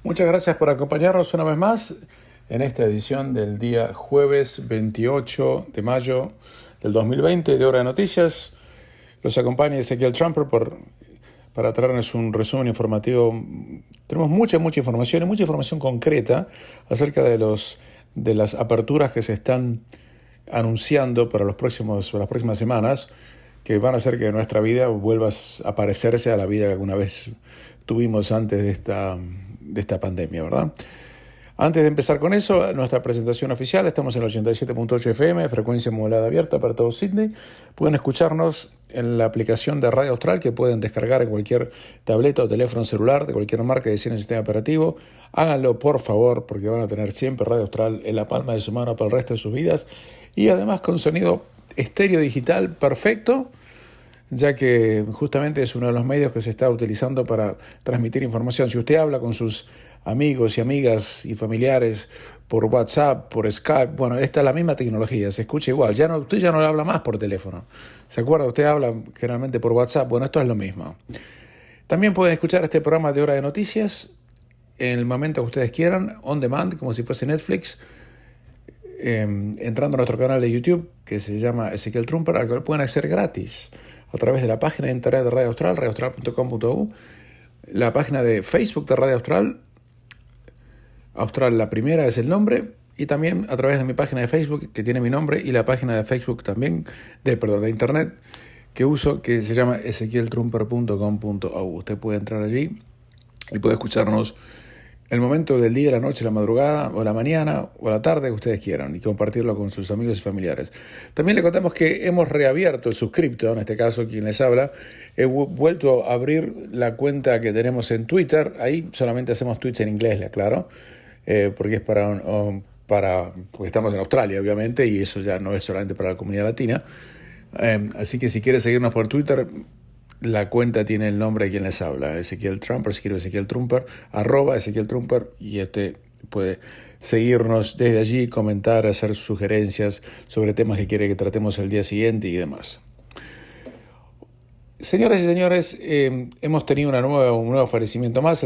Muchas gracias por acompañarnos una vez más en esta edición del día jueves 28 de mayo del 2020 de Hora de Noticias. Los acompaña Ezequiel Trumper para traernos un resumen informativo. Tenemos mucha información y mucha información concreta acerca de las aperturas que se están anunciando para las próximas semanas, que van a hacer que nuestra vida vuelva a parecerse a la vida que alguna vez tuvimos antes de esta pandemia, ¿verdad? Antes de empezar con eso, nuestra presentación oficial, estamos en el 87.8 FM, frecuencia modulada abierta para todo Sydney. Pueden escucharnos en la aplicación de Radio Austral que pueden descargar en cualquier tableta o teléfono celular de cualquier marca de sistema operativo. Háganlo, por favor, porque van a tener siempre Radio Austral en la palma de su mano para el resto de sus vidas. Y además con sonido estéreo digital perfecto, ya que justamente es uno de los medios que se está utilizando para transmitir información. Si usted habla con sus amigos y amigas y familiares por WhatsApp, por Skype, bueno, esta es la misma tecnología, se escucha igual. Usted ya no habla más por teléfono. ¿Se acuerda? Usted habla generalmente por WhatsApp. Bueno, esto es lo mismo. También pueden escuchar este programa de Hora de Noticias en el momento que ustedes quieran, on demand, como si fuese Netflix, entrando a nuestro canal de YouTube, que se llama Ezequiel Trumper, al que lo pueden hacer gratis a través de la página de internet de Radio Austral, radioaustral.com.au, la página de Facebook de Radio Austral, Austral la primera es el nombre, y también a través de mi página de Facebook, que tiene mi nombre, y la página de Facebook también, de internet, que uso, que se llama ezequieltrumper.com.au. Usted puede entrar allí y puede escucharnos el momento del día, la noche, la madrugada, o la mañana, o la tarde, que ustedes quieran, y compartirlo con sus amigos y familiares. También le contamos que hemos reabierto el suscripto, en este caso quien les habla. He vuelto a abrir la cuenta que tenemos en Twitter. Ahí solamente hacemos tweets en inglés, le aclaro, porque es porque estamos en Australia, obviamente, y eso ya no es solamente para la comunidad latina. Así que si quiere seguirnos por Twitter, la cuenta tiene el nombre de quien les habla, Ezequiel Trumper. Escribe Ezequiel Trumper, @Ezequiel Trumper, y puede seguirnos desde allí, comentar, hacer sugerencias sobre temas que quiere que tratemos el día siguiente y demás. Señoras y señores, hemos tenido un nuevo fallecimiento más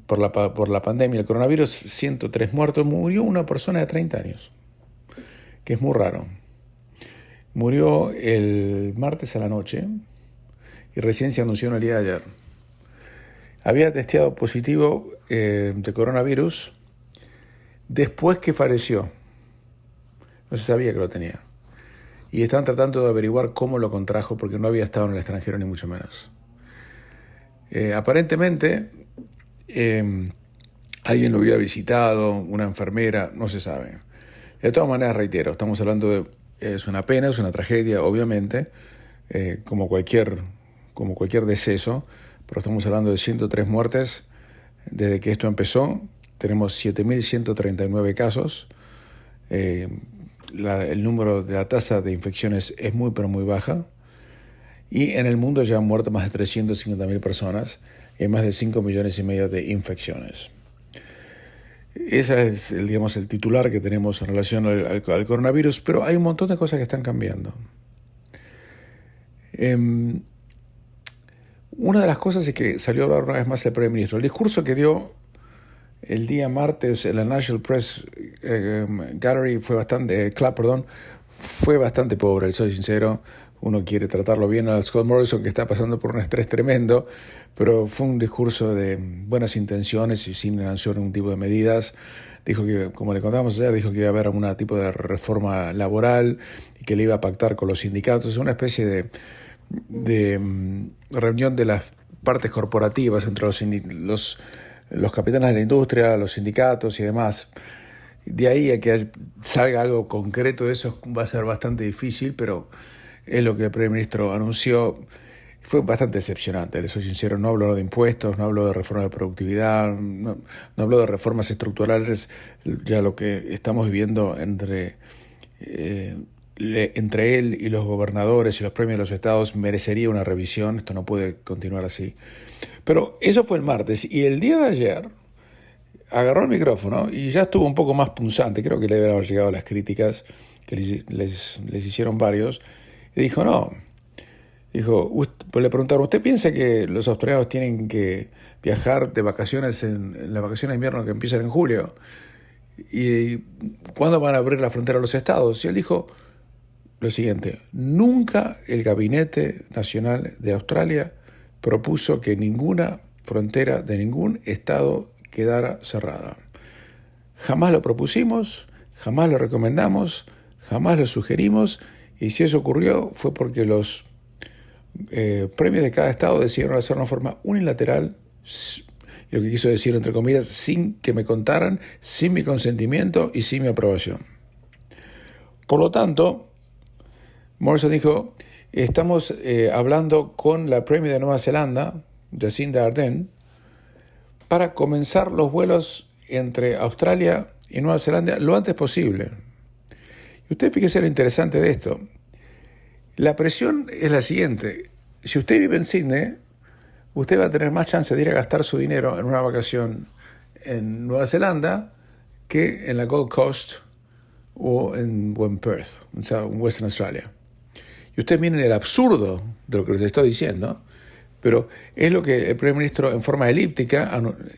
por la pandemia del coronavirus. 103 muertos. Murió una persona de 30 años, que es muy raro. Murió el martes a la noche y recién se anunció en el día de ayer. Había testeado positivo de coronavirus después que falleció. No se sabía que lo tenía. Y estaban tratando de averiguar cómo lo contrajo, porque no había estado en el extranjero ni mucho menos. Aparentemente, alguien lo había visitado, una enfermera, no se sabe. De todas maneras, reitero, estamos hablando de... Es una pena, es una tragedia, obviamente, como cualquier deceso, pero estamos hablando de 103 muertes desde que esto empezó. Tenemos 7.139 casos. La tasa de infecciones es muy, pero muy baja. Y en el mundo ya han muerto más de 350.000 personas y hay más de 5,5 millones de infecciones. Ese es, el titular que tenemos en relación al coronavirus, pero hay un montón de cosas que están cambiando. Una de las cosas es que salió a hablar una vez más el primer ministro. El discurso que dio el día martes en la National Press Gallery fue bastante pobre, soy sincero. Uno quiere tratarlo bien a Scott Morrison, que está pasando por un estrés tremendo, pero fue un discurso de buenas intenciones y sin lanzar ningún tipo de medidas. Dijo que, como le contábamos ayer, dijo que iba a haber algún tipo de reforma laboral y que le iba a pactar con los sindicatos. Una especie de reunión de las partes corporativas entre los capitanes de la industria, los sindicatos y demás. De ahí a que salga algo concreto de eso va a ser bastante difícil, pero es lo que el primer ministro anunció. Fue bastante decepcionante, les soy sincero. No habló de impuestos, no habló de reforma de productividad, no habló de reformas estructurales. Ya lo que estamos viviendo entre él y los gobernadores y los premios de los estados merecería una revisión. Esto no puede continuar así. Pero eso fue el martes, y el día de ayer agarró el micrófono y ya estuvo un poco más punzante. Creo que le deben haber llegado las críticas que les hicieron varios. Y dijo, no, Pues le preguntaron, ¿usted piensa que los australianos tienen que viajar de vacaciones en las vacaciones de invierno que empiezan en julio? ¿Y cuándo van a abrir la frontera a los estados? Y él dijo lo siguiente: nunca el Gabinete Nacional de Australia propuso que ninguna frontera de ningún estado quedara cerrada. Jamás lo propusimos, jamás lo recomendamos, jamás lo sugerimos, y si eso ocurrió fue porque los premios de cada estado decidieron hacerlo de una forma unilateral, lo que quiso decir entre comillas, sin que me contaran, sin mi consentimiento y sin mi aprobación. Por lo tanto, Morrison dijo, estamos hablando con la Premier de Nueva Zelanda, Jacinda Ardern, para comenzar los vuelos entre Australia y Nueva Zelanda lo antes posible. Y usted fíjese lo interesante de esto. La presión es la siguiente: si usted vive en Sydney, usted va a tener más chance de ir a gastar su dinero en una vacación en Nueva Zelanda que en la Gold Coast o en Perth, en Western Australia. Y ustedes miren el absurdo de lo que les estoy diciendo, pero es lo que el primer ministro en forma elíptica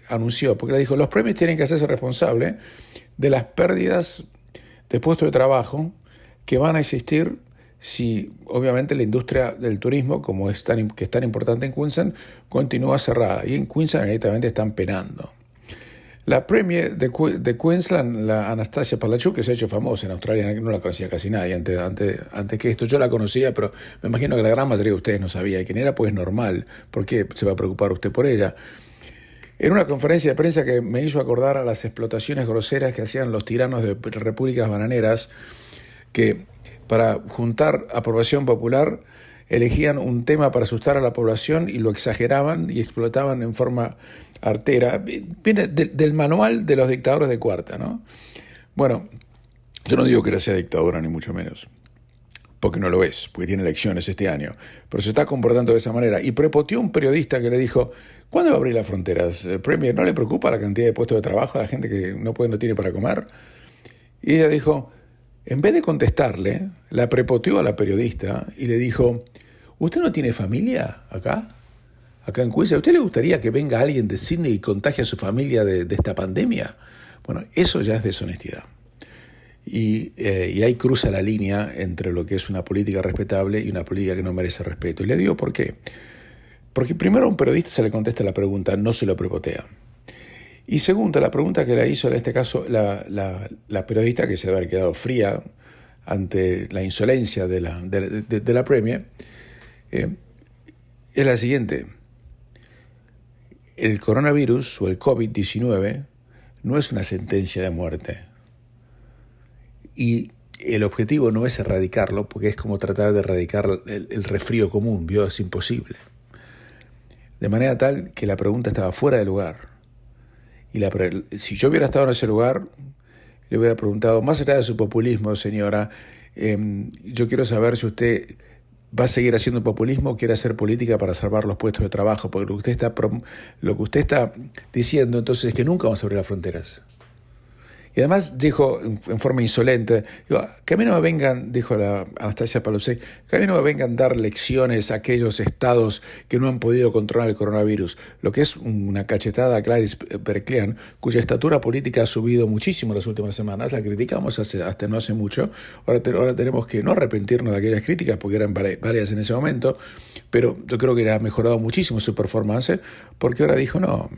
anunció, porque le dijo, los premios tienen que hacerse responsables de las pérdidas de puestos de trabajo que van a existir si obviamente la industria del turismo, como que es tan importante en Queensland, continúa cerrada. Y en Queensland inmediatamente están penando. La Premier de Queensland, la Anastasia Palaszczuk, que se ha hecho famosa en Australia, no la conocía casi nadie antes que esto. Yo la conocía, pero me imagino que la gran mayoría de ustedes no sabía quién era, pues normal. ¿Por qué se va a preocupar usted por ella? En una conferencia de prensa que me hizo acordar a las explotaciones groseras que hacían los tiranos de repúblicas bananeras, que para juntar aprobación popular elegían un tema para asustar a la población y lo exageraban y explotaban en forma artera. Viene del manual de los dictadores de cuarta, ¿no? Bueno, yo no digo que sea dictadura ni mucho menos, porque no lo es, porque tiene elecciones este año, pero se está comportando de esa manera. Y prepoteó un periodista que le dijo, ¿cuándo va a abrir las fronteras? Premier, ¿no le preocupa la cantidad de puestos de trabajo a la gente que no tiene para comer? Y ella dijo, en vez de contestarle, la prepoteó a la periodista y le dijo, ¿usted no tiene familia acá en Queensland? ¿A usted le gustaría que venga alguien de Sydney y contagie a su familia de esta pandemia? Bueno, eso ya es deshonestidad. Y ahí cruza la línea entre lo que es una política respetable y una política que no merece respeto. Y le digo por qué. Porque primero a un periodista se le contesta la pregunta, no se lo prepotea. Y segundo, la pregunta que le hizo en este caso la periodista, que se debe haber quedado fría ante la insolencia de la Premier, es la siguiente. El coronavirus o el COVID-19 no es una sentencia de muerte. Y el objetivo no es erradicarlo, porque es como tratar de erradicar el resfrío común, ¿vio? Es imposible. De manera tal que la pregunta estaba fuera de lugar. Y si yo hubiera estado en ese lugar, le hubiera preguntado, más allá de su populismo, señora, yo quiero saber si usted va a seguir haciendo populismo o quiere hacer política para salvar los puestos de trabajo, porque lo que usted está diciendo entonces es que nunca vamos a abrir las fronteras. Y además dijo en forma insolente, que a mí no me vengan, dijo la Anastasia Palaszczuk, que a mí no me vengan a dar lecciones a aquellos estados que no han podido controlar el coronavirus, lo que es una cachetada a Gladys Berejiklian, cuya estatura política ha subido muchísimo en las últimas semanas. La criticamos hasta no hace mucho, ahora tenemos que no arrepentirnos de aquellas críticas porque eran varias en ese momento, pero yo creo que ha mejorado muchísimo su performance, porque ahora dijo no.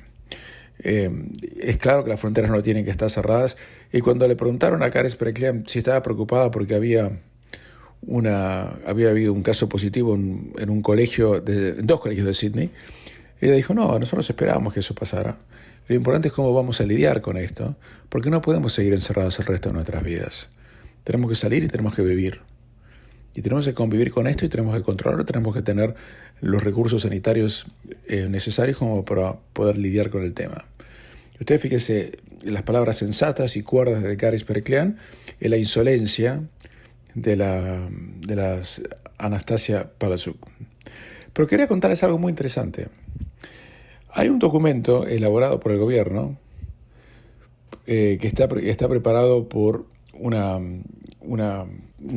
Es claro que las fronteras no tienen que estar cerradas, y cuando le preguntaron a Gladys Berejiklian si estaba preocupada porque había habido un caso positivo en un colegio, en 2 colegios de Sydney, ella dijo, no, nosotros esperábamos que eso pasara. Lo importante es cómo vamos a lidiar con esto, porque no podemos seguir encerrados el resto de nuestras vidas. Tenemos que salir y tenemos que vivir. Y tenemos que convivir con esto y tenemos que controlarlo, tenemos que tener los recursos sanitarios necesarios como para poder lidiar con el tema. Usted fíjese en las palabras sensatas y cuerdas de Gladys Berejiklian, en la insolencia de las Anastasia Palaszczuk. Pero quería contarles algo muy interesante. Hay un documento elaborado por el gobierno que está preparado por un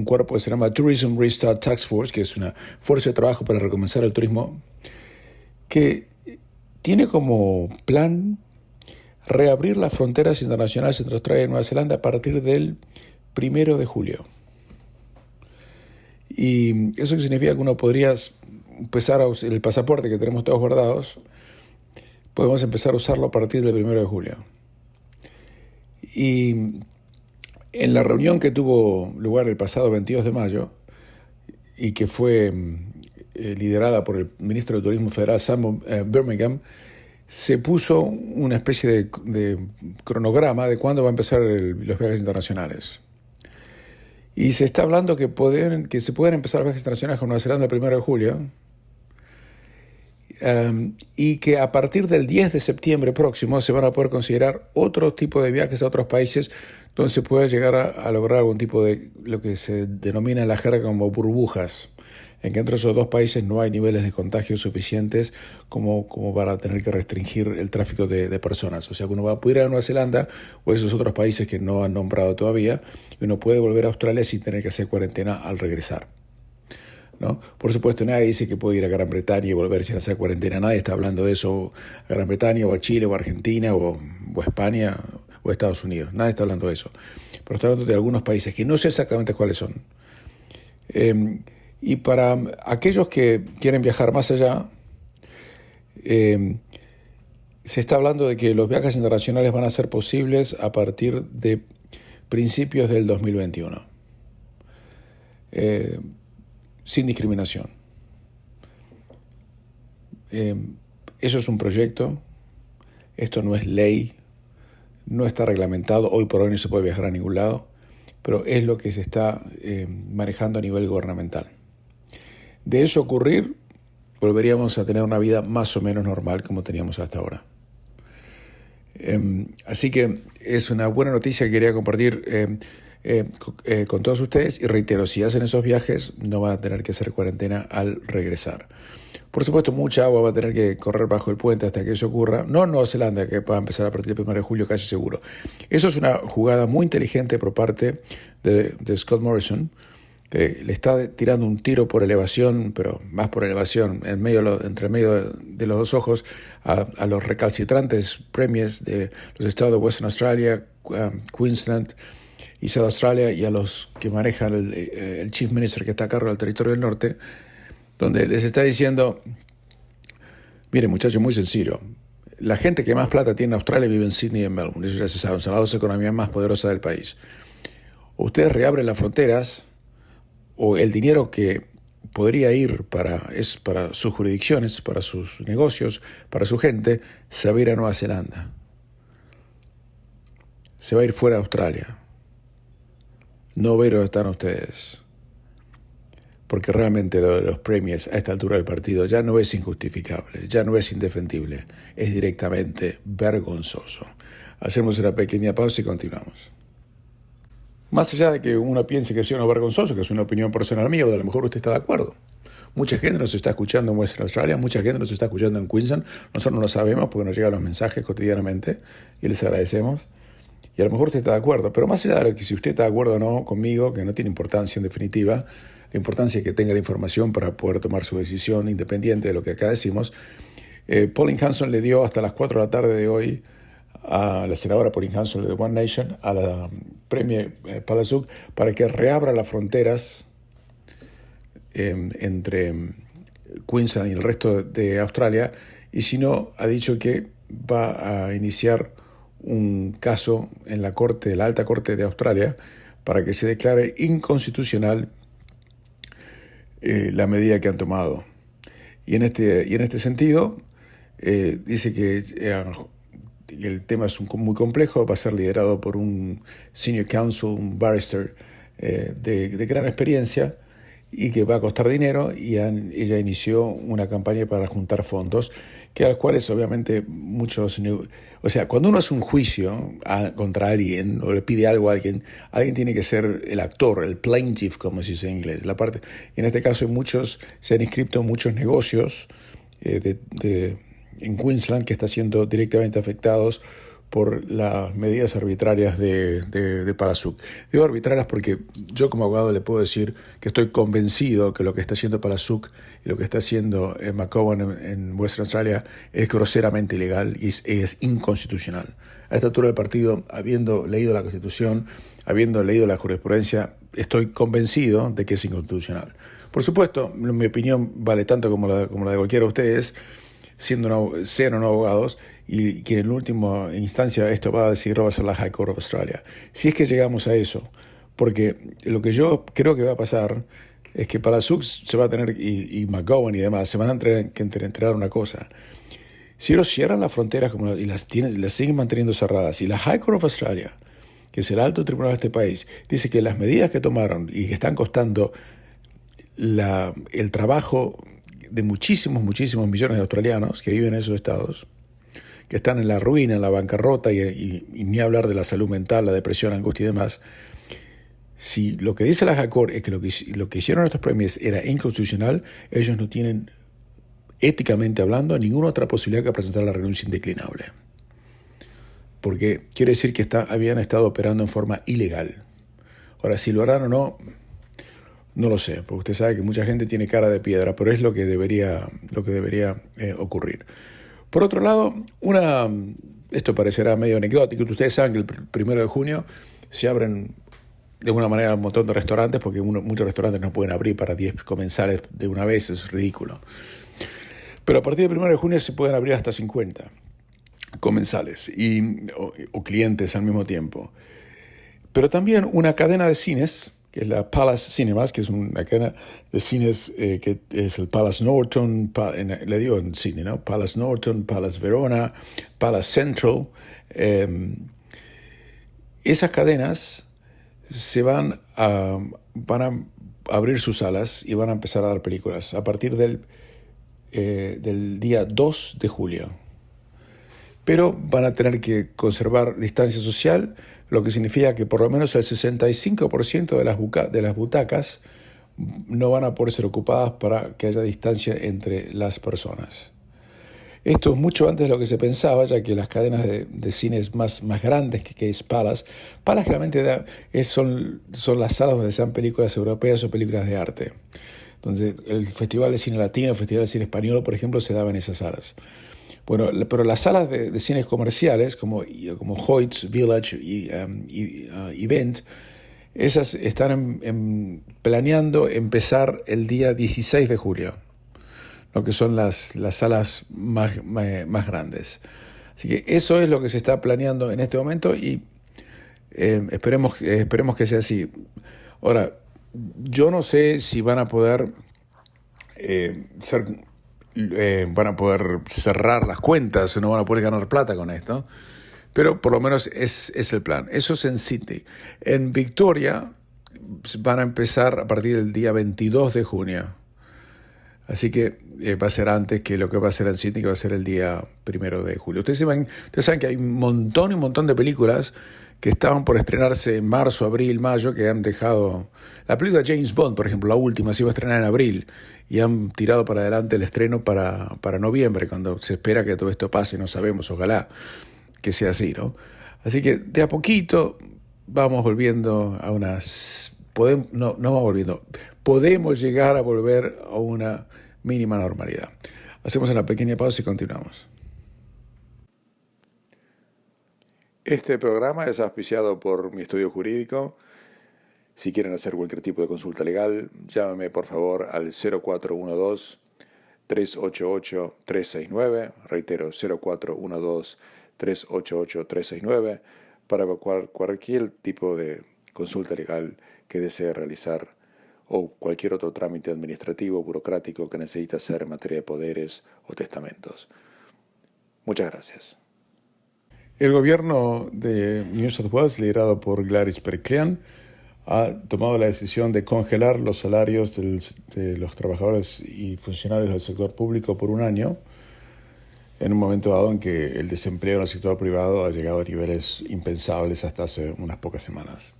cuerpo que se llama Tourism Restart Task Force, que es una fuerza de trabajo para recomenzar el turismo, que tiene como plan reabrir las fronteras internacionales entre Australia y Nueva Zelanda a partir del 1 de julio. Y eso significa que uno podría empezar a usar el pasaporte que tenemos todos guardados, podemos empezar a usarlo a partir del 1 de julio. Y en la reunión que tuvo lugar el pasado 22 de mayo y que fue liderada por el ministro de Turismo Federal, Sam Birmingham, se puso una especie de cronograma de cuándo va a empezar los viajes internacionales. Y se está hablando que se pueden empezar los viajes internacionales con Nueva Zelanda el 1 de julio, y que a partir del 10 de septiembre próximo se van a poder considerar otro tipo de viajes a otros países donde se puede llegar a lograr algún tipo de lo que se denomina en la jerga como burbujas, en que entre esos dos países no hay niveles de contagio suficientes como para tener que restringir el tráfico de personas. O sea, que uno va a poder ir a Nueva Zelanda o a esos otros países que no han nombrado todavía, y uno puede volver a Australia sin tener que hacer cuarentena al regresar, ¿no? Por supuesto, nadie dice que puede ir a Gran Bretaña y volver sin hacer cuarentena. Nadie está hablando de eso, a Gran Bretaña o a Chile o a Argentina o a España o a Estados Unidos. Nadie está hablando de eso. Pero está hablando de algunos países que no sé exactamente cuáles son. Y para aquellos que quieren viajar más allá, se está hablando de que los viajes internacionales van a ser posibles a partir de principios del 2021. Sin discriminación. Eso es un proyecto, esto no es ley, no está reglamentado, hoy por hoy no se puede viajar a ningún lado, pero es lo que se está manejando a nivel gubernamental. De eso ocurrir, volveríamos a tener una vida más o menos normal como teníamos hasta ahora. Así que es una buena noticia que quería compartir con todos ustedes, y reitero, si hacen esos viajes no van a tener que hacer cuarentena al regresar. Por supuesto, mucha agua va a tener que correr bajo el puente hasta que eso ocurra. No en Nueva Zelanda, que va a empezar a partir del 1 de julio, casi seguro. Eso es una jugada muy inteligente por parte de Scott Morrison, que le está tirando un tiro por elevación, pero más por elevación, entre medio de los dos ojos, a los recalcitrantes premiers de los estados de Western Australia, Queensland y South Australia, y a los que manejan el Chief Minister que está a cargo del territorio del norte, donde les está diciendo: miren, muchachos, muy sencillo, la gente que más plata tiene en Australia vive en Sydney y en Melbourne, eso ya se sabe, son las dos economías más poderosas del país. O ustedes reabren las fronteras, o el dinero que podría ir para sus jurisdicciones, para sus negocios, para su gente, se va a ir a Nueva Zelanda. Se va a ir fuera de Australia. No ver dónde están ustedes. Porque realmente lo de los premios a esta altura del partido ya no es injustificable, ya no es indefendible, es directamente vergonzoso. Hacemos una pequeña pausa y continuamos. Más allá de que uno piense que sea uno vergonzoso, que es una opinión personal mía, o a lo mejor usted está de acuerdo. Mucha gente nos está escuchando en Western Australia, mucha gente nos está escuchando en Queensland. Nosotros no lo sabemos porque nos llegan los mensajes cotidianamente y les agradecemos. Y a lo mejor usted está de acuerdo, pero más allá de que si usted está de acuerdo o no conmigo, que no tiene importancia en definitiva, la importancia es que tenga la información para poder tomar su decisión independiente de lo que acá decimos. Pauline Hanson le dio hasta las 4 de la tarde de hoy a la senadora Pauline Hanson de One Nation, a la Premier Palaszczuk, para que reabra las fronteras entre Queensland y el resto de Australia, y si no, ha dicho que va a iniciar un caso en la Alta Corte de Australia para que se declare inconstitucional la medida que han tomado. Y en este sentido, dice que el tema es muy complejo, va a ser liderado por un senior counsel, un barrister de gran experiencia, y que va a costar dinero, y ella inició una campaña para juntar fondos, que a los cuales obviamente muchos... O sea, cuando uno hace un juicio contra alguien o le pide algo a alguien tiene que ser el actor, el plaintiff, como se dice en inglés. Y en este caso se han inscrito muchos negocios en Queensland que están siendo directamente afectados por las medidas arbitrarias de Palazzo. Digo arbitrarias porque yo como abogado le puedo decir que estoy convencido que lo que está haciendo Palazzo y lo que está haciendo McGovern en Western Australia es groseramente ilegal y es inconstitucional. A esta altura del partido, habiendo leído la Constitución, habiendo leído la jurisprudencia, estoy convencido de que es inconstitucional. Por supuesto, mi opinión vale tanto como la de cualquiera de ustedes, sean o no abogados, y que en última instancia esto va a decidir, va a ser la High Court of Australia. Si es que llegamos a eso, porque lo que yo creo que va a pasar es que Palazzo se va a tener, y McGovern y demás, se van a enterar una cosa. Si ellos cierran las fronteras y las siguen manteniendo cerradas, y la High Court of Australia, que es el alto tribunal de este país, dice que las medidas que tomaron y que están costando el trabajo de muchísimos millones de australianos que viven en esos estados, que están en la ruina, en la bancarrota y ni hablar de la salud mental, la depresión, angustia y demás. Si lo que dice la High Court es que lo que hicieron estos premios era inconstitucional, ellos no tienen, éticamente hablando, ninguna otra posibilidad que presentar la renuncia indeclinable. Porque quiere decir que habían estado operando en forma ilegal. Ahora, si lo harán o no, no lo sé, porque usted sabe que mucha gente tiene cara de piedra, pero es lo que debería ocurrir. Por otro lado, esto parecerá medio anecdótico. Ustedes saben que el 1 de junio se abren de alguna manera un montón de restaurantes, porque muchos restaurantes no pueden abrir para 10 comensales de una vez, es ridículo. Pero a partir del 1 de junio se pueden abrir hasta 50 comensales o clientes al mismo tiempo. Pero también una cadena de cines, que es la Palace Cinemas, que es una cadena de cines que es el Palace Norton, le digo en Sydney, ¿no? Palace Norton, Palace Verona, Palace Central. Esas cadenas van a abrir sus salas y van a empezar a dar películas a partir del día 2 de julio. Pero van a tener que conservar distancia social, lo que significa que por lo menos el 65% de las butacas no van a poder ser ocupadas para que haya distancia entre las personas. Esto es mucho antes de lo que se pensaba, ya que las cadenas de cines más grandes que es Palace realmente son las salas donde se dan películas europeas o películas de arte. Donde el Festival de Cine Latino, el Festival de Cine Español, por ejemplo, se daba en esas salas. Bueno, pero las salas de cines comerciales, como Hoyts, Village y Event, esas están planeando empezar el día 16 de julio, lo que son las salas más grandes. Así que eso es lo que se está planeando en este momento y esperemos que sea así. Ahora, yo no sé si van a poder van a poder cerrar las cuentas, no van a poder ganar plata con esto, pero por lo menos es el plan. Eso es en Sydney. En Victoria van a empezar a partir del día 22 de junio. Así que va a ser antes que lo que va a ser en Sydney, que va a ser el día 1 de julio. Ustedes saben que hay un montón de películas que estaban por estrenarse en marzo, abril, mayo, que han dejado... La película James Bond, por ejemplo, la última, se iba a estrenar en abril y han tirado para adelante el estreno para noviembre, cuando se espera que todo esto pase, no sabemos, ojalá que sea así, ¿no? Así que de a poquito vamos volviendo a podemos llegar a volver a una mínima normalidad. Hacemos una pequeña pausa y continuamos. Este programa es auspiciado por mi estudio jurídico. Si quieren hacer cualquier tipo de consulta legal, llámame por favor al 0412-388-369, reitero, 0412-388-369, para evacuar cualquier tipo de consulta legal que desee realizar o cualquier otro trámite administrativo o burocrático que necesite hacer en materia de poderes o testamentos. Muchas gracias. El gobierno de New South Wales, liderado por Gladys Berejiklian, ha tomado la decisión de congelar los salarios de los trabajadores y funcionarios del sector público por un año, en un momento dado en que el desempleo en el sector privado ha llegado a niveles impensables hasta hace unas pocas semanas.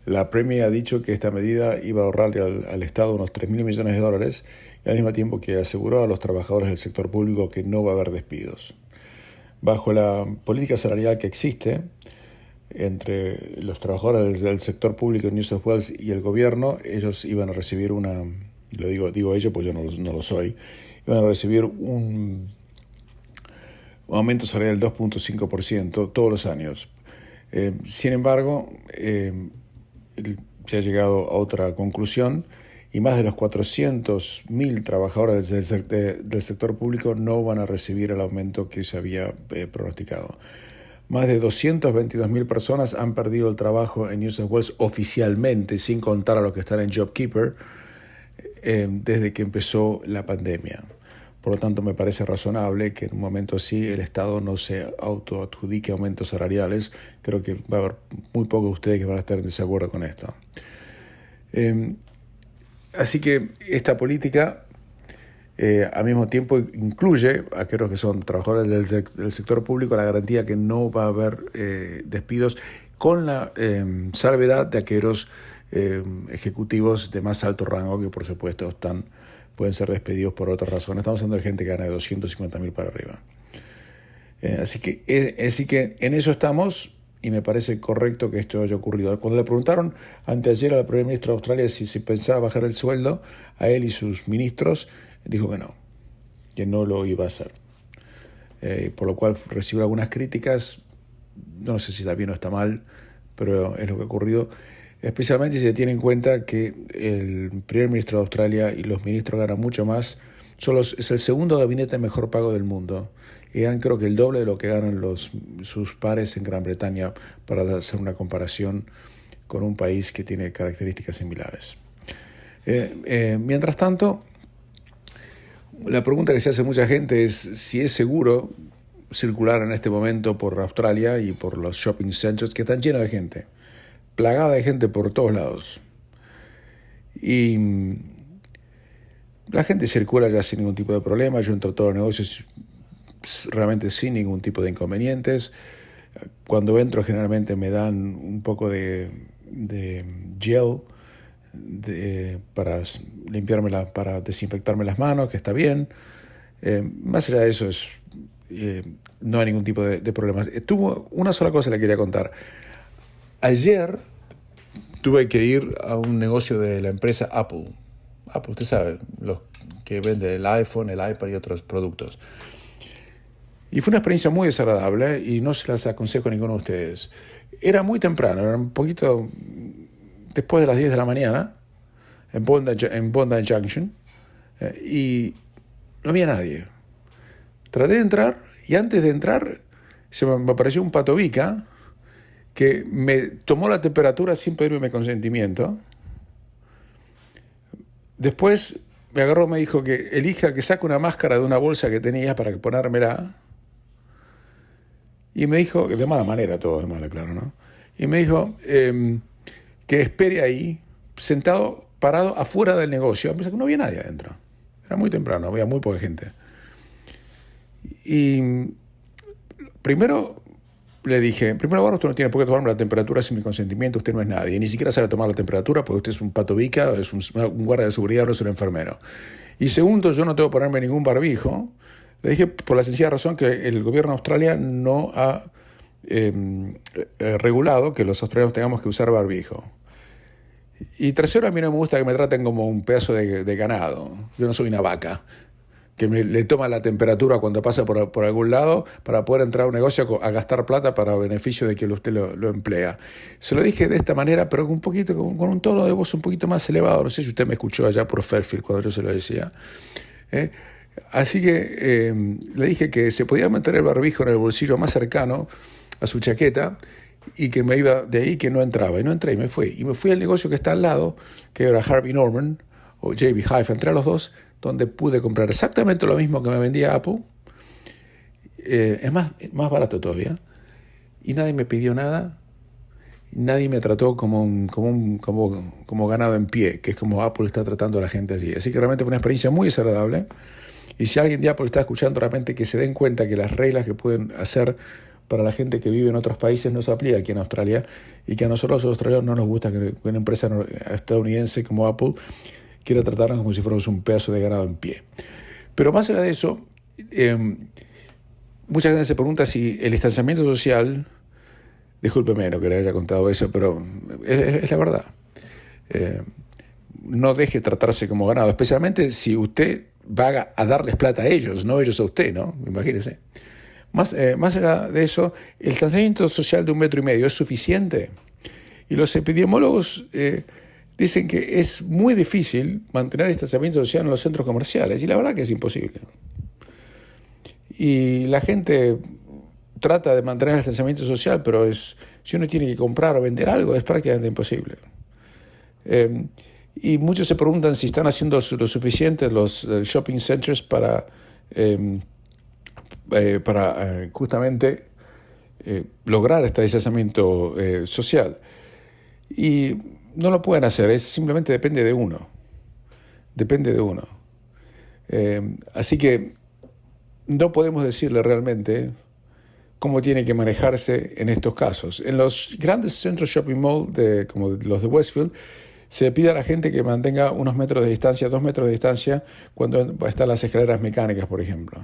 La Premier ha dicho que esta medida iba a ahorrarle al Estado unos $3.000 millones y al mismo tiempo que aseguró a los trabajadores del sector público que no va a haber despidos. bajo la política salarial que existe entre los trabajadores del sector público de New South Wales y el gobierno, ellos iban a recibir digo ellos porque yo no lo soy, iban a recibir un aumento salarial del 2.5% todos los años. Sin embargo, se ha llegado a otra conclusión y más de los 400.000 trabajadores del sector público no van a recibir el aumento que se había pronosticado. Más de 222.000 personas han perdido el trabajo en New South Wales oficialmente, sin contar a los que están en JobKeeper, desde que empezó la pandemia. Por lo tanto, me parece razonable que en un momento así el Estado no se autoadjudique aumentos salariales. Creo que va a haber muy pocos de ustedes que van a estar en desacuerdo con esto. Así que esta política al mismo tiempo incluye a aquellos que son trabajadores del sector público la garantía que no va a haber despidos, con la salvedad de aquellos ejecutivos de más alto rango que por supuesto pueden ser despedidos por otras razones. Estamos hablando de gente que gana de 250.000 para arriba. Así que en eso estamos, y me parece correcto que esto haya ocurrido. Cuando le preguntaron anteayer al primer ministro de Australia si se pensaba bajar el sueldo a él y sus ministros, dijo que no lo iba a hacer. Por lo cual recibió algunas críticas, no sé si está bien o está mal, pero es lo que ha ocurrido. Especialmente si se tiene en cuenta que el primer ministro de Australia y los ministros ganan mucho más. Es el segundo gabinete mejor pago del mundo. Y ganan creo que el doble de lo que ganan sus pares en Gran Bretaña, para hacer una comparación con un país que tiene características similares. Mientras tanto, la pregunta que se hace mucha gente es si es seguro circular en este momento por Australia y por los shopping centers que están llenos de gente, plagada de gente por todos lados. Y la gente circula ya sin ningún tipo de problema. Yo entro a todos los negocios realmente sin ningún tipo de inconvenientes. Cuando entro generalmente me dan un poco de gel para para desinfectarme las manos, que está bien. Más allá de eso no hay ningún tipo de problemas. Tuvo una sola cosa que le quería contar. Ayer tuve que ir a un negocio de la empresa Apple. Apple, usted sabe, los que vende el iPhone, el iPad y otros productos. Y fue una experiencia muy desagradable y no se las aconsejo a ninguno de ustedes. Era muy temprano, era un poquito después de las 10 de la mañana, en Bondi Junction, y no había nadie. Traté de entrar y antes de entrar se me apareció un patobica que me tomó la temperatura sin pedirme mi consentimiento. Después me agarró, me dijo que elija, que saque una máscara de una bolsa que tenía para ponérmela. Y me dijo, de mala manera todo, de mala, claro, ¿no? Y me dijo que espere ahí, parado afuera del negocio. Pensé que no había nadie adentro. Era muy temprano, había muy poca gente. Y primero le dije, en primer lugar, usted no tiene por qué tomarme la temperatura sin mi consentimiento, usted no es nadie, ni siquiera sabe tomar la temperatura porque usted es un patobica, es un guardia de seguridad, no es un enfermero. Y segundo, yo no tengo que ponerme ningún barbijo. Le dije por la sencilla razón que el gobierno de Australia no ha regulado que los australianos tengamos que usar barbijo. Y tercero, a mí no me gusta que me traten como un pedazo de ganado. Yo no soy una vaca que le toma la temperatura cuando pasa por algún lado para poder entrar a un negocio a gastar plata para beneficio de que usted lo emplea. Se lo dije de esta manera, pero con un tono de voz un poquito más elevado. No sé si usted me escuchó allá por Fairfield cuando yo se lo decía. Así que le dije que se podía meter el barbijo en el bolsillo más cercano a su chaqueta y que me iba de ahí, que no entraba. Y no entré y me fui. Y me fui al negocio que está al lado, que era Harvey Norman o JB Hi-Fi. Entré a los dos, donde pude comprar exactamente lo mismo que me vendía Apple. Es más barato todavía. Y nadie me pidió nada. Nadie me trató como ganado en pie, que es como Apple está tratando a la gente allí. Así que realmente fue una experiencia muy desagradable. Y si alguien de Apple está escuchando, realmente que se den cuenta que las reglas que pueden hacer para la gente que vive en otros países no se aplica aquí en Australia, y que a nosotros los australianos no nos gusta que una empresa estadounidense como Apple quiera tratarnos como si fuéramos un pedazo de ganado en pie. Pero más allá de eso, mucha gente se pregunta si el distanciamiento social, discúlpeme no que le haya contado eso, pero es la verdad. No deje tratarse como ganado, especialmente si usted va a darles plata a ellos, no ellos a usted, ¿no? Imagínese. Más allá de eso, el distanciamiento social de 1,5 metros es suficiente. Y los epidemiólogos dicen que es muy difícil mantener el distanciamiento social en los centros comerciales, y la verdad que es imposible. Y la gente trata de mantener el distanciamiento social, pero si uno tiene que comprar o vender algo, es prácticamente imposible. Y muchos se preguntan si están haciendo lo suficiente los shopping centers para justamente lograr este distanciamiento social. Y no lo pueden hacer, simplemente depende de uno. Depende de uno. Así que no podemos decirle realmente cómo tiene que manejarse en estos casos. En los grandes centros shopping mall, como los de Westfield, se pide a la gente que mantenga 2 metros de distancia cuando están las escaleras mecánicas, por ejemplo.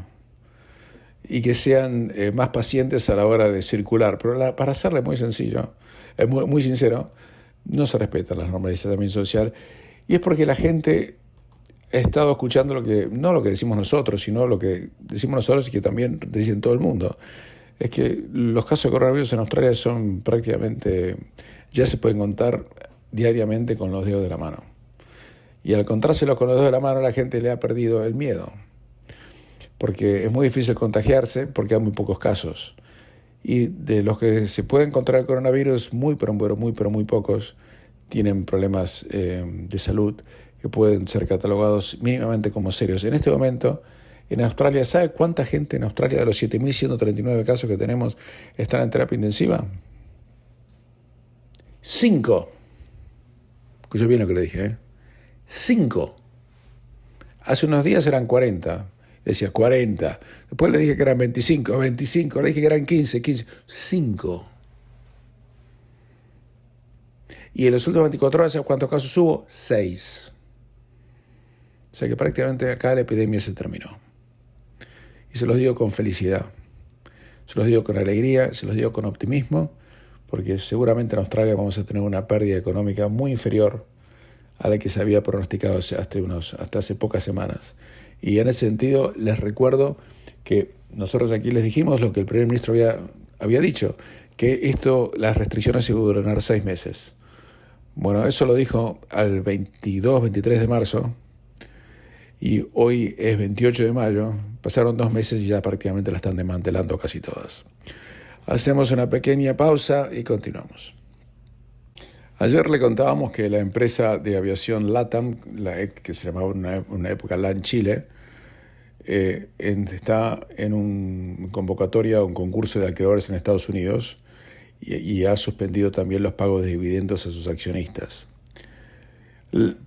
Y que sean más pacientes a la hora de circular. Pero para hacerle muy sencillo, muy sincero, no se respetan las normas de distanciamiento social. Y es porque la gente ha estado escuchando no lo que decimos nosotros, sino lo que decimos nosotros y que también dicen todo el mundo. Es que los casos de coronavirus en Australia son prácticamente, ya se pueden contar diariamente con los dedos de la mano. Y al contárselos con los dedos de la mano, la gente le ha perdido el miedo. Porque es muy difícil contagiarse, porque hay muy pocos casos. Y de los que se pueden encontrar el coronavirus, muy pocos tienen problemas de salud que pueden ser catalogados mínimamente como serios. En este momento, en Australia, ¿sabe cuánta gente en Australia de los 7.139 casos que tenemos están en terapia intensiva? 5. Escuché bien lo que le dije, ¿eh? 5. Hace unos días eran 40. Decía 40. Después le dije que eran 25. Le dije que eran 15. 5. Y en las últimas 24 horas, ¿cuántos casos hubo? 6. O sea que prácticamente acá la epidemia se terminó. Y se los digo con felicidad. Se los digo con alegría, se los digo con optimismo, porque seguramente en Australia vamos a tener una pérdida económica muy inferior a la que se había pronosticado hasta hace pocas semanas. Y en ese sentido les recuerdo que nosotros aquí les dijimos lo que el primer ministro había dicho, que las restricciones iban a durar 6 meses. Bueno, eso lo dijo al 22, 23 de marzo, y hoy es 28 de mayo, pasaron 2 meses y ya prácticamente la están desmantelando casi todas. Hacemos una pequeña pausa y continuamos. Ayer le contábamos que la empresa de aviación LATAM, que se llamaba una época LAN Chile, está en una convocatoria o un concurso de acreedores en Estados Unidos y ha suspendido también los pagos de dividendos a sus accionistas.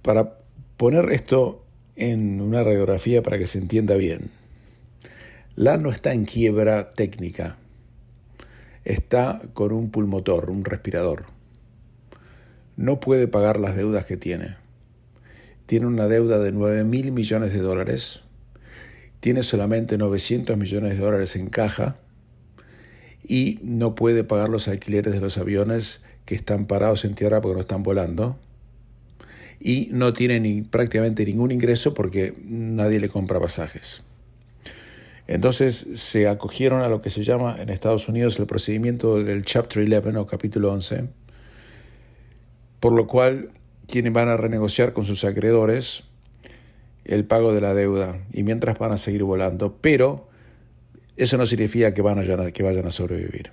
Para poner esto en una radiografía para que se entienda bien, LAN no está en quiebra técnica, está con un pulmotor, un respirador. No puede pagar las deudas que tiene. Tiene una deuda de $9.000 millones. Tiene solamente $900 millones en caja y no puede pagar los alquileres de los aviones que están parados en tierra porque no están volando. Y no tiene prácticamente ningún ingreso porque nadie le compra pasajes. Entonces se acogieron a lo que se llama en Estados Unidos el procedimiento del Chapter 11 o capítulo 11, por lo cual quienes van a renegociar con sus acreedores el pago de la deuda y mientras van a seguir volando, pero eso no significa que vayan a sobrevivir.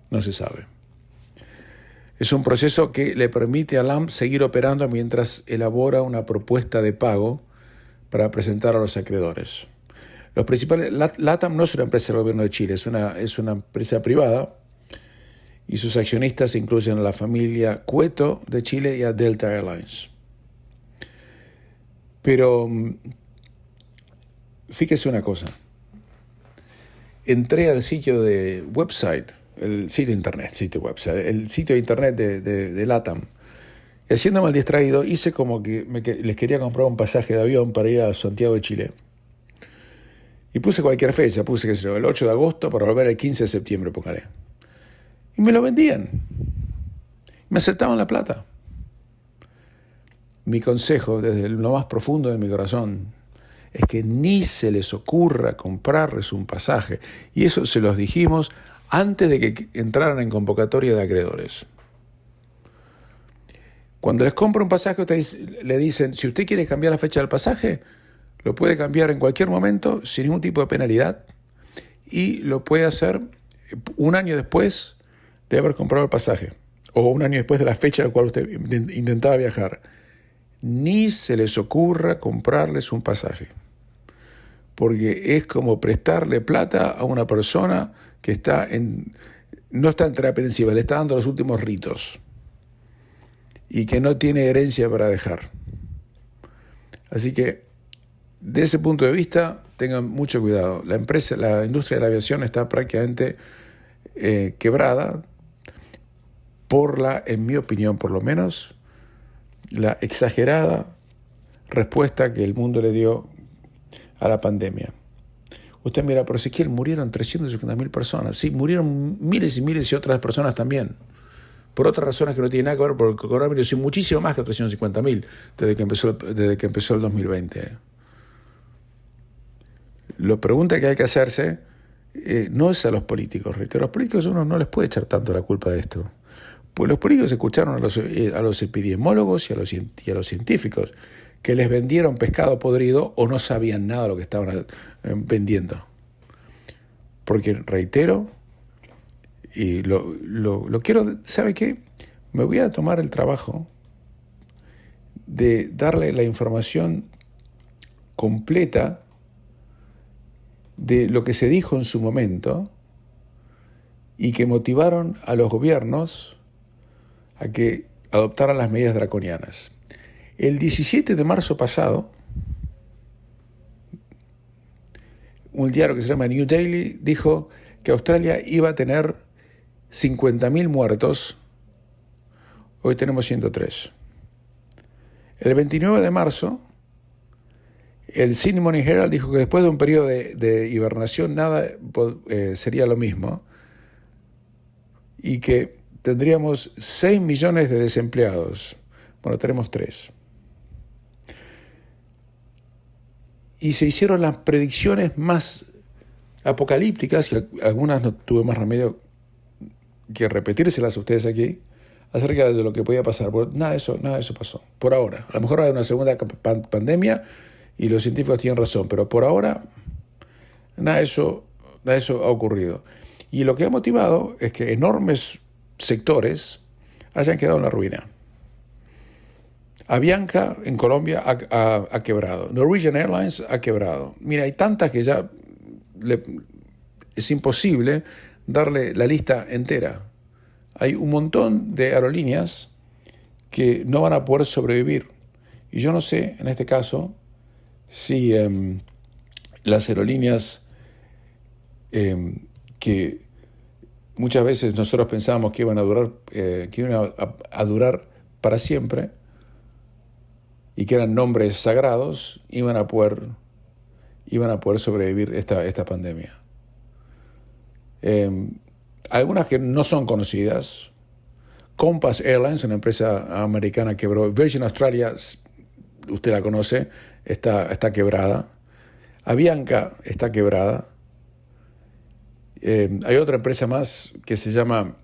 No se sabe. Es un proceso que le permite a LAM seguir operando mientras elabora una propuesta de pago para presentar a los acreedores. Los principales, LATAM no es una empresa del gobierno de Chile, es una empresa privada y sus accionistas incluyen a la familia Cueto de Chile y a Delta Airlines. Pero fíjese una cosa. Entré al sitio de website, el sitio de internet de LATAM. Y haciéndome el distraído, hice como que les quería comprar un pasaje de avión para ir a Santiago de Chile. Y puse cualquier fecha, puse, qué sé yo, el 8 de agosto para volver el 15 de septiembre, póngale. Y me lo vendían. Me aceptaban la plata. Mi consejo, desde lo más profundo de mi corazón, es que ni se les ocurra comprarles un pasaje. Y eso se los dijimos antes de que entraran en convocatoria de acreedores. Cuando les compra un pasaje, ustedes le dicen, si usted quiere cambiar la fecha del pasaje, lo puede cambiar en cualquier momento sin ningún tipo de penalidad y lo puede hacer un año después de haber comprado el pasaje o un año después de la fecha en la cual usted intentaba viajar. Ni se les ocurra comprarles un pasaje, porque es como prestarle plata a una persona que no está en terapia intensiva, le está dando los últimos ritos y que no tiene herencia para dejar. Así que, de ese punto de vista, tengan mucho cuidado. La industria de la aviación está prácticamente quebrada en mi opinión por lo menos, la exagerada respuesta que el mundo le dio a la pandemia. Usted mira, por Ezequiel, murieron 350.000 personas. Sí, murieron miles y miles y otras personas también. Por otras razones que no tienen nada que ver por el coronavirus, y muchísimo más que 350.000 desde que empezó el 2020. La pregunta que hay que hacerse no es a los políticos. Reitero, a los políticos uno no les puede echar tanto la culpa de esto. Pues los políticos escucharon a los epidemiólogos y a los científicos que les vendieron pescado podrido o no sabían nada de lo que estaban vendiendo. Porque, reitero, y lo quiero, ¿sabe qué? Me voy a tomar el trabajo de darle la información completa de lo que se dijo en su momento y que motivaron a los gobiernos a que adoptaran las medidas draconianas. El 17 de marzo pasado, un diario que se llama New Daily dijo que Australia iba a tener 50.000 muertos. Hoy tenemos 103. El 29 de marzo, el Sydney Morning Herald dijo que después de un periodo de hibernación nada sería lo mismo y que tendríamos 6 millones de desempleados. Bueno, tenemos 3. Y se hicieron las predicciones más apocalípticas, y algunas no tuve más remedio que repetírselas a ustedes aquí, acerca de lo que podía pasar. Nada de eso pasó, por ahora. A lo mejor hay una segunda pandemia y los científicos tienen razón, pero por ahora nada de eso ha ocurrido. Y lo que ha motivado es que enormes sectores hayan quedado en la ruina. Avianca en Colombia ha quebrado. Norwegian Airlines ha quebrado. Mira, hay tantas que ya es imposible darle la lista entera. Hay un montón de aerolíneas que no van a poder sobrevivir. Y yo no sé, en este caso, si las aerolíneas que muchas veces nosotros pensábamos que iban a durar para siempre y que eran nombres sagrados, iban a poder sobrevivir esta pandemia. Algunas que no son conocidas. Compass Airlines, una empresa americana, quebró. Virgin Australia, usted la conoce, está quebrada. Avianca está quebrada. Hay otra empresa más que se llama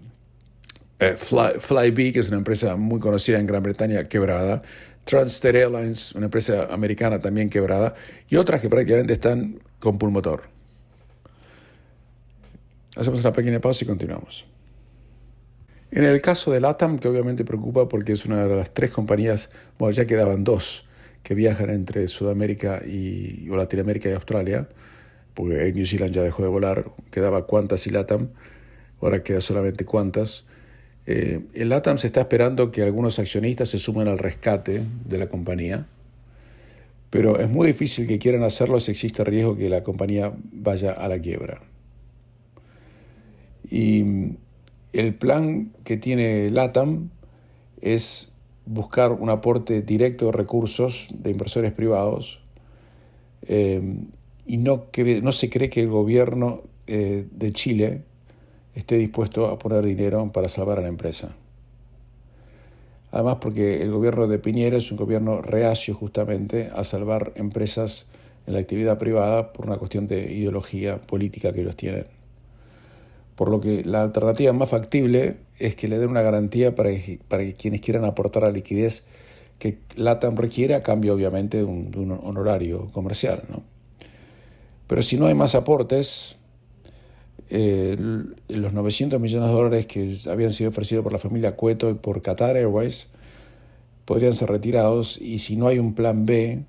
Flybe, que es una empresa muy conocida en Gran Bretaña, quebrada. Transtar Airlines, una empresa americana también quebrada. Y otras que prácticamente están con pulmotor. Hacemos una pequeña pausa y continuamos. En el caso de LATAM, que obviamente preocupa porque es una de las 3 compañías, bueno, ya quedaban 2 que viajan entre Sudamérica o Latinoamérica y Australia, porque Air New Zealand ya dejó de volar, quedaba Qantas y LATAM, ahora queda solamente Qantas. El LATAM se está esperando que algunos accionistas se sumen al rescate de la compañía, pero es muy difícil que quieran hacerlo si existe riesgo que la compañía vaya a la quiebra. Y el plan que tiene LATAM es buscar un aporte directo de recursos de inversores privados y no se cree que el gobierno de Chile esté dispuesto a poner dinero para salvar a la empresa. Además, porque el gobierno de Piñera es un gobierno reacio justamente a salvar empresas en la actividad privada por una cuestión de ideología política que ellos tienen. Por lo que la alternativa más factible es que le den una garantía para que quienes quieran aportar la liquidez que LATAM requiere a cambio, obviamente, de un honorario comercial, ¿no? Pero si no hay más aportes, los 900 millones de dólares que habían sido ofrecidos por la familia Cueto y por Qatar Airways podrían ser retirados, y si no hay un plan B,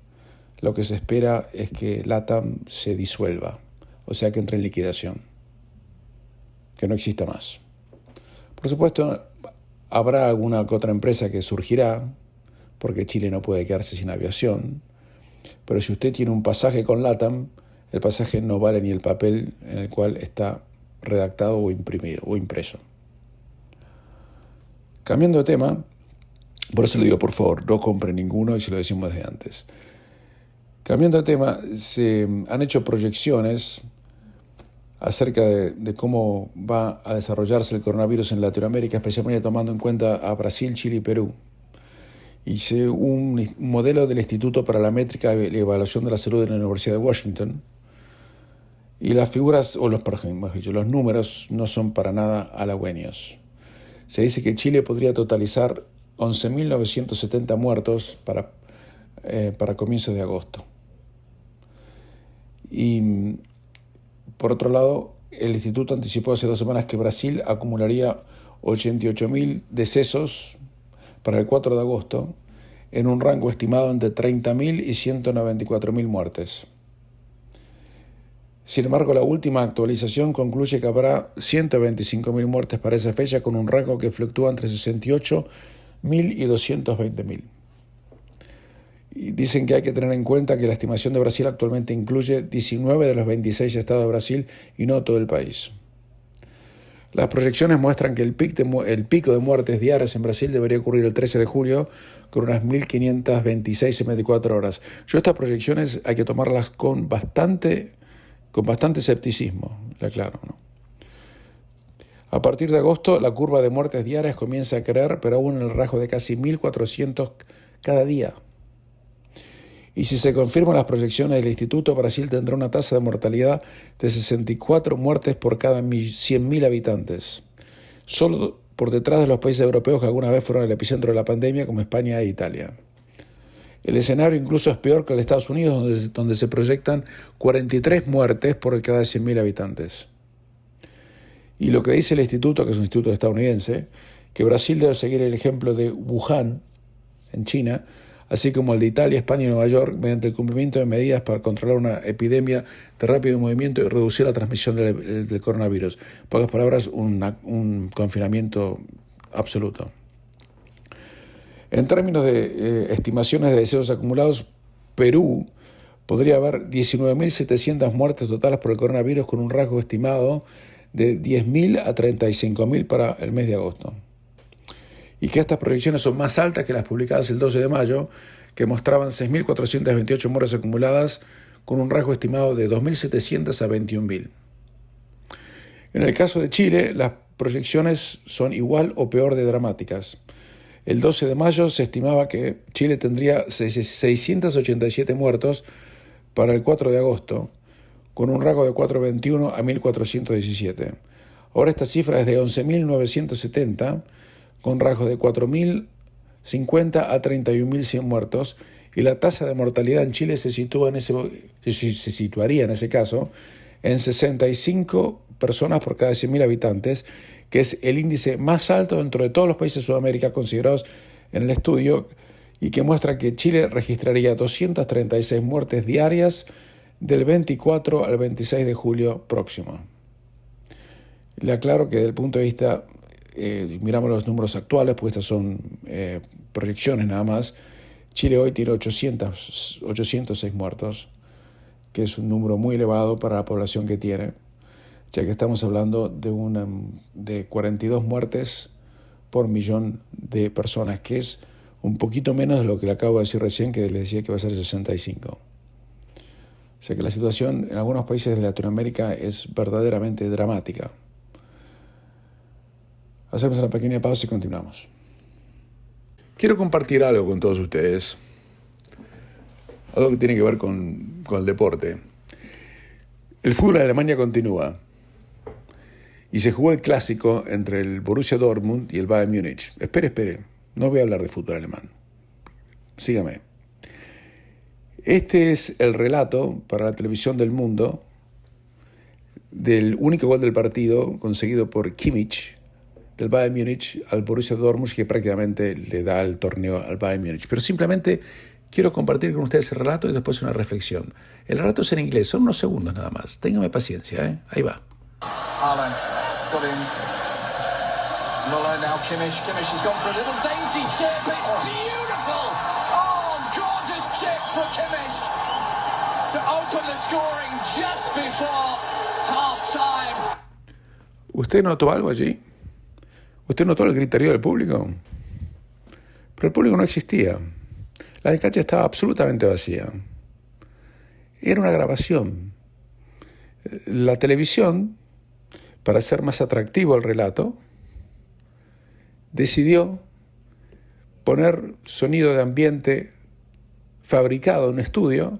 lo que se espera es que LATAM se disuelva, o sea, que entre en liquidación, que no exista más. Por supuesto, habrá alguna que otra empresa que surgirá, porque Chile no puede quedarse sin aviación, pero si usted tiene un pasaje con LATAM, el pasaje no vale ni el papel en el cual está redactado o imprimido o impreso. Cambiando de tema, por eso le digo, por favor, no compre ninguno, y se lo decimos desde antes. Cambiando de tema, se han hecho proyecciones acerca de cómo va a desarrollarse el coronavirus en Latinoamérica, especialmente tomando en cuenta a Brasil, Chile y Perú. Hice un modelo del Instituto para la Métrica y la Evaluación de la Salud de la Universidad de Washington, y las figuras, o los números, no son para nada halagüeños. Se dice que Chile podría totalizar 11.970 muertos para comienzos de agosto. Y por otro lado, el instituto anticipó hace 2 semanas que Brasil acumularía 88.000 decesos para el 4 de agosto, en un rango estimado entre 30.000 y 194.000 muertes. Sin embargo, la última actualización concluye que habrá 125.000 muertes para esa fecha, con un rango que fluctúa entre 68.000 y 220.000. Y dicen que hay que tener en cuenta que la estimación de Brasil actualmente incluye 19 de los 26 estados de Brasil y no todo el país. Las proyecciones muestran que el pico de muertes diarias en Brasil debería ocurrir el 13 de julio, con unas 1.526 en 24 horas. Estas proyecciones hay que tomarlas con bastante escepticismo, le aclaro, ¿no? A partir de agosto, la curva de muertes diarias comienza a crecer, pero aún en el rango de casi 1.400 cada día. Y si se confirman las proyecciones del Instituto, Brasil tendrá una tasa de mortalidad de 64 muertes por cada 100.000 habitantes, solo por detrás de los países europeos que alguna vez fueron el epicentro de la pandemia, como España e Italia. El escenario incluso es peor que el de Estados Unidos, donde se proyectan 43 muertes por cada 100.000 habitantes. Y lo que dice el instituto, que es un instituto estadounidense, que Brasil debe seguir el ejemplo de Wuhan, en China, así como el de Italia, España y Nueva York, mediante el cumplimiento de medidas para controlar una epidemia de rápido movimiento y reducir la transmisión del coronavirus. En pocas palabras, un confinamiento absoluto. En términos de estimaciones de decesos acumulados, Perú podría haber 19.700 muertes totales por el coronavirus, con un rasgo estimado de 10.000 a 35.000 para el mes de agosto. Y que estas proyecciones son más altas que las publicadas el 12 de mayo, que mostraban 6.428 muertes acumuladas, con un rasgo estimado de 2.700 a 21.000. En el caso de Chile, las proyecciones son igual o peor de dramáticas. El 12 de mayo se estimaba que Chile tendría 687 muertos para el 4 de agosto, con un rango de 421 a 1.417. Ahora esta cifra es de 11.970, con rasgos de 4.050 a 31.100 muertos, y la tasa de mortalidad en Chile se situaría en ese caso en 65 personas por cada 100.000 habitantes, que es el índice más alto dentro de todos los países de Sudamérica considerados en el estudio, y que muestra que Chile registraría 236 muertes diarias del 24 al 26 de julio próximo. Le aclaro que desde el punto de vista, miramos los números actuales, pues estas son proyecciones nada más. Chile hoy tiene 806 muertos, que es un número muy elevado para la población que tiene, ya que estamos hablando de 42 muertes por millón de personas, que es un poquito menos de lo que le acabo de decir recién, que les decía que va a ser 65. sea que la situación en algunos países de Latinoamérica es verdaderamente dramática. Hacemos una pequeña pausa y continuamos. Quiero compartir algo con todos ustedes, algo que tiene que ver con el deporte. El fútbol en Alemania continúa y se jugó el clásico entre el Borussia Dortmund y el Bayern Múnich. Espere, no voy a hablar de fútbol alemán. Sígame. Este es el relato para la televisión del mundo del único gol del partido conseguido por Kimmich del Bayern Múnich al Borussia Dortmund, que prácticamente le da el torneo al Bayern Múnich. Pero simplemente quiero compartir con ustedes el relato y después una reflexión. El relato es en inglés, son unos segundos nada más. Téngame paciencia, ¿eh? Ahí va. Haaland got in. Muller, now Kimmich. Kimmich has gone for a little dainty chip. It's beautiful. Oh, gorgeous chip for Kimmich to open the scoring just before half-time. ¿Usted notó algo allí? ¿Usted notó el griterío del público? Pero el público no existía. La cancha estaba absolutamente vacía. Era una grabación. La televisión, para hacer más atractivo el relato, decidió poner sonido de ambiente fabricado en un estudio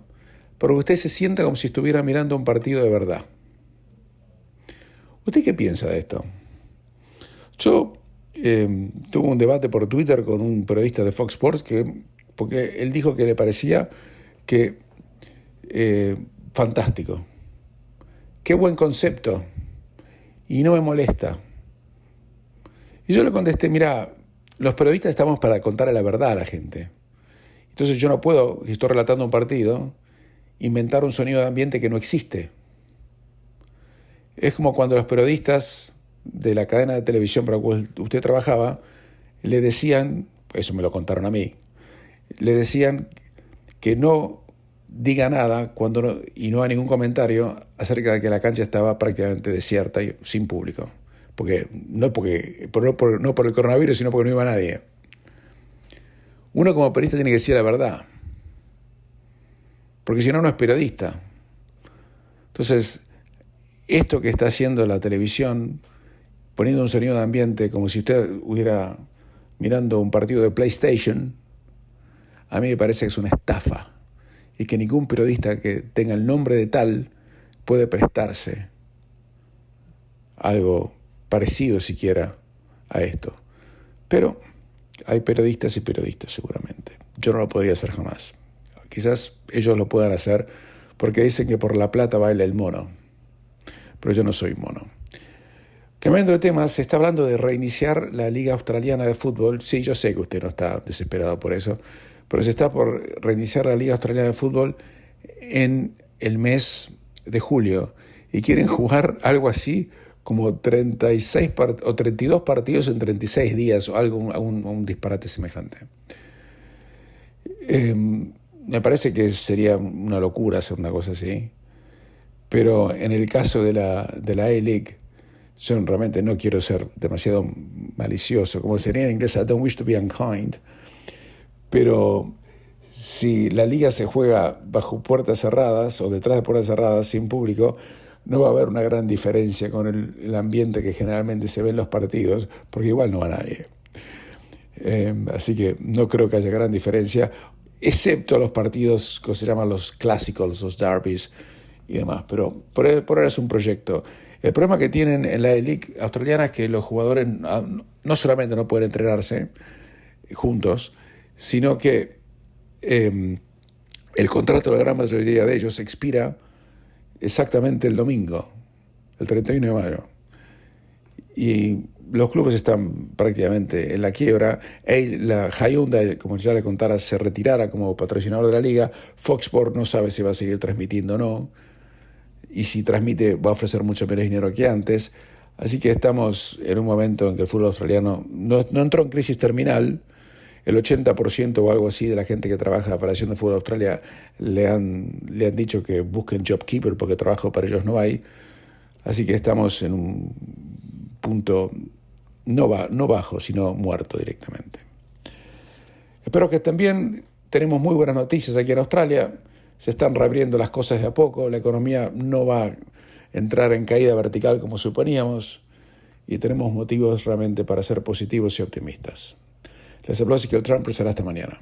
para que usted se sienta como si estuviera mirando un partido de verdad. ¿Usted qué piensa de esto? Yo tuve un debate por Twitter con un periodista de Fox Sports porque él dijo que le parecía que fantástico. Qué buen concepto. Y no me molesta. Y yo le contesté, mira, los periodistas estamos para contarle la verdad a la gente. Entonces yo no puedo, si estoy relatando un partido, inventar un sonido de ambiente que no existe. Es como cuando los periodistas de la cadena de televisión para la cual usted trabajaba le decían, eso me lo contaron a mí, le decían que no diga nada y no hay ningún comentario acerca de que la cancha estaba prácticamente desierta y sin público. No por el coronavirus, sino porque no iba nadie. Uno como periodista tiene que decir la verdad, porque si no, no es periodista. Entonces, esto que está haciendo la televisión, poniendo un sonido de ambiente como si usted estuviera mirando un partido de PlayStation, a mí me parece que es una estafa y que ningún periodista que tenga el nombre de tal puede prestarse a algo parecido siquiera a esto. Pero hay periodistas y periodistas seguramente. Yo no lo podría hacer jamás. Quizás ellos lo puedan hacer porque dicen que por la plata baila el mono. Pero yo no soy mono. Cambiando de tema, se está hablando de reiniciar la Liga Australiana de Fútbol. Sí, yo sé que usted no está desesperado por eso, pero se está por reiniciar la Liga Australiana de Fútbol en el mes de julio. Y quieren jugar algo así como 36 o 32 partidos en 36 días o algo, un disparate semejante. Me parece que sería una locura hacer una cosa así. Pero en el caso de la A-League, yo realmente no quiero ser demasiado malicioso, como sería en inglés, I don't wish to be unkind, pero si la liga se juega bajo puertas cerradas o detrás de puertas cerradas sin público, no va a haber una gran diferencia con el ambiente que generalmente se ve en los partidos, porque igual no va nadie. Así que no creo que haya gran diferencia, excepto los partidos que se llaman los clásicos, los derbys y demás, pero por ahora es un proyecto. El problema que tienen en la League australiana es que los jugadores no solamente no pueden entrenarse juntos, sino que el contrato de la gran mayoría de ellos expira exactamente el domingo, el 31 de mayo. Y los clubes están prácticamente en la quiebra. La Hyundai, como ya le contara, se retirara como patrocinador de la liga. Fox Sports no sabe si va a seguir transmitiendo o no. Y si transmite va a ofrecer mucho menos dinero que antes. Así que estamos en un momento en que el fútbol australiano no entró en crisis terminal. El 80% o algo así de la gente que trabaja en la Federación de Fútbol de Australia le han dicho que busquen JobKeeper porque trabajo para ellos no hay. Así que estamos en un punto no bajo, sino muerto directamente. Espero que también tenemos muy buenas noticias aquí en Australia. se están reabriendo las cosas de a poco, la economía no va a entrar en caída vertical como suponíamos y tenemos motivos realmente para ser positivos y optimistas. Les habló Ezequiel Trumper, será hasta mañana.